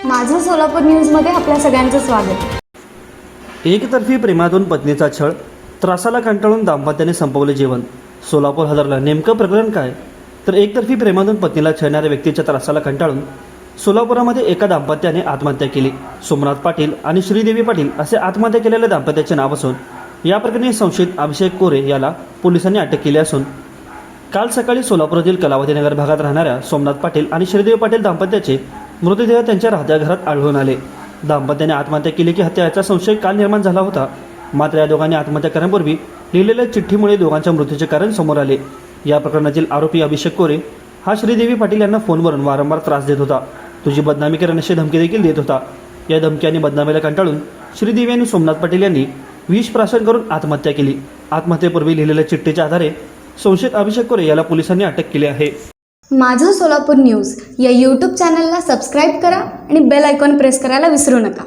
माझं सोलापूर न्यूजमध्ये आपल्या सगळ्यांचं स्वागत. एकतर्फी प्रेमातून पत्नीचा छळ, त्रासाला कंटाळून दाम्पत्याने संपवले जीवन. सोलापूर हदरला नेमकं प्रकरण काय? तर एकतर्फी प्रेमातून पत्नीला छळणाऱ्या व्यक्तीच्या त्रासाला कंटाळून सोलापुरामध्ये एका दाम्पत्याने आत्महत्या केली. सोमनाथ पाटील आणि श्रीदेवी पाटील असे आत्महत्या केलेल्या दाम्पत्याचे नाव असून या प्रकरणी संशयित अभिषेक कोरे याला पोलिसांनी अटक केली असून काल सकाळी सोलापुरातील कलावतीनगर भागात राहणाऱ्या सोमनाथ पाटील आणि श्रीदेवी पाटील दाम्पत्याचे मृतदेह त्यांच्या राहत्या घरात आढळून आले. दाम्पत्याने आत्महत्या केली की हत्या याचा संशय काल निर्माण झाला होता. मात्र या दोघांनी आत्महत्या करण्यापूर्वी लिहिलेल्या चिठ्ठीमुळे दोघांच्या मृत्यूचे कारण समोर आले. या प्रकरणातील आरोपी अभिषेक कोरे हा श्रीदेवी पाटील यांना फोनवरून वारंवार त्रास देत होता. तुझी बदनामी करण्याची धमकी देखील देत होता. या धमकी आणि बदनामीला कंटाळून श्रीदेवी आणि सोमनाथ पाटील यांनी विष प्राशन करून आत्महत्या केली. आत्महत्येपूर्वी लिहिलेल्या चिठ्ठीच्या आधारे संशयित अभिषेक कोरे याला पोलिसांनी अटक केली आहे. माझं सोलापूर न्यूज या यूट्यूब चॅनलला सबस्क्राईब करा आणि बेल आयकॉन प्रेस करायला विसरू नका.